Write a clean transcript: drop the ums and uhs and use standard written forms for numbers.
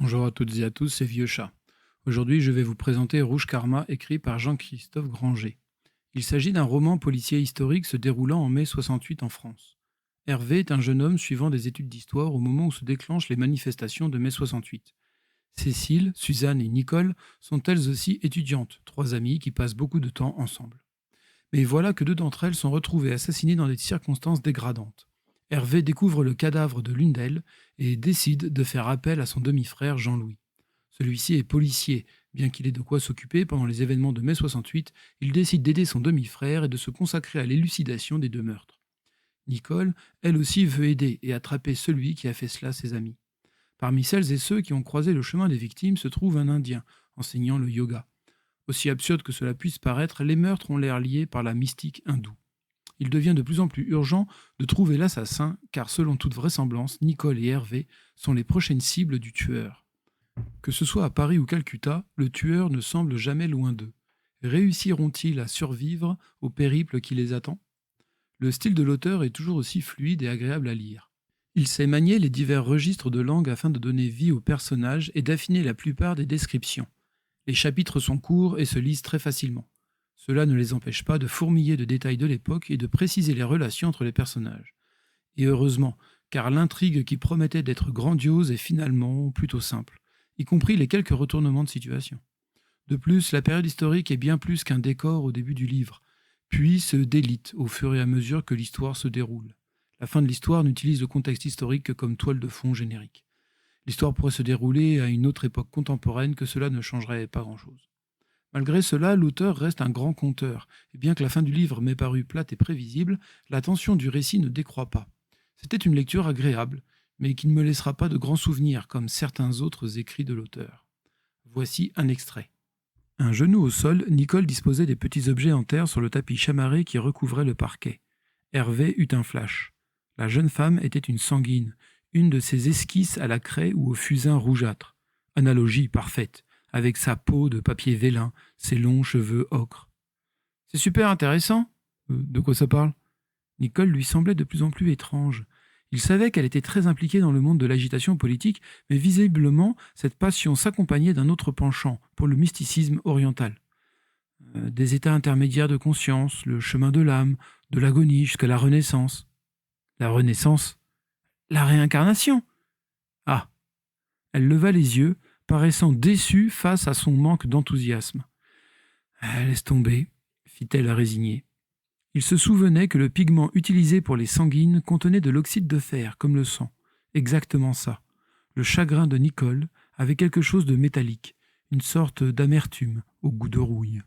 Bonjour à toutes et à tous, c'est Vieux Chat. Aujourd'hui, je vais vous présenter Rouge Karma, écrit par Jean-Christophe Granger. Il s'agit d'un roman policier historique se déroulant en mai 68 en France. Hervé est un jeune homme suivant des études d'histoire au moment où se déclenchent les manifestations de mai 68. Cécile, Suzanne et Nicole sont elles aussi étudiantes, trois amies qui passent beaucoup de temps ensemble. Mais voilà que deux d'entre elles sont retrouvées assassinées dans des circonstances dégradantes. Hervé découvre le cadavre de l'une d'elles et décide de faire appel à son demi-frère Jean-Louis. Celui-ci est policier. Bien qu'il ait de quoi s'occuper pendant les événements de mai 68, il décide d'aider son demi-frère et de se consacrer à l'élucidation des deux meurtres. Nicole, elle aussi, veut aider et attraper celui qui a fait cela à ses amis. Parmi celles et ceux qui ont croisé le chemin des victimes se trouve un Indien, enseignant le yoga. Aussi absurde que cela puisse paraître, les meurtres ont l'air liés par la mystique hindoue. Il devient de plus en plus urgent de trouver l'assassin, car selon toute vraisemblance, Nicole et Hervé sont les prochaines cibles du tueur. Que ce soit à Paris ou Calcutta, le tueur ne semble jamais loin d'eux. Réussiront-ils à survivre au périple qui les attend? Le style de l'auteur est toujours aussi fluide et agréable à lire. Il sait manier les divers registres de langue afin de donner vie aux personnages et d'affiner la plupart des descriptions. Les chapitres sont courts et se lisent très facilement. Cela ne les empêche pas de fourmiller de détails de l'époque et de préciser les relations entre les personnages. Et heureusement, car l'intrigue qui promettait d'être grandiose est finalement plutôt simple, y compris les quelques retournements de situation. De plus, la période historique est bien plus qu'un décor au début du livre, puis se délite au fur et à mesure que l'histoire se déroule. La fin de l'histoire n'utilise le contexte historique que comme toile de fond générique. L'histoire pourrait se dérouler à une autre époque contemporaine, que cela ne changerait pas grand-chose. Malgré cela, l'auteur reste un grand conteur, et bien que la fin du livre m'ait paru plate et prévisible, la tension du récit ne décroît pas. C'était une lecture agréable, mais qui ne me laissera pas de grands souvenirs comme certains autres écrits de l'auteur. Voici un extrait. Un genou au sol, Nicole disposait des petits objets en terre sur le tapis chamarré qui recouvrait le parquet. Hervé eut un flash. La jeune femme était une sanguine, une de ces esquisses à la craie ou au fusain rougeâtre. Analogie parfaite, avec sa peau de papier vélin, ses longs cheveux ocre. C'est super intéressant. De quoi ça parle? Nicole lui semblait de plus en plus étrange. Il savait qu'elle était très impliquée dans le monde de l'agitation politique, mais visiblement, cette passion s'accompagnait d'un autre penchant, pour le mysticisme oriental. Des états intermédiaires de conscience, le chemin de l'âme, de l'agonie jusqu'à la renaissance. La renaissance? La réincarnation? Ah! Elle leva les yeux, paraissant déçue face à son manque d'enthousiasme. Laisse tomber, fit-elle résignée. Il se souvenait que le pigment utilisé pour les sanguines contenait de l'oxyde de fer, comme le sang. Exactement ça. Le chagrin de Nicole avait quelque chose de métallique, une sorte d'amertume au goût de rouille.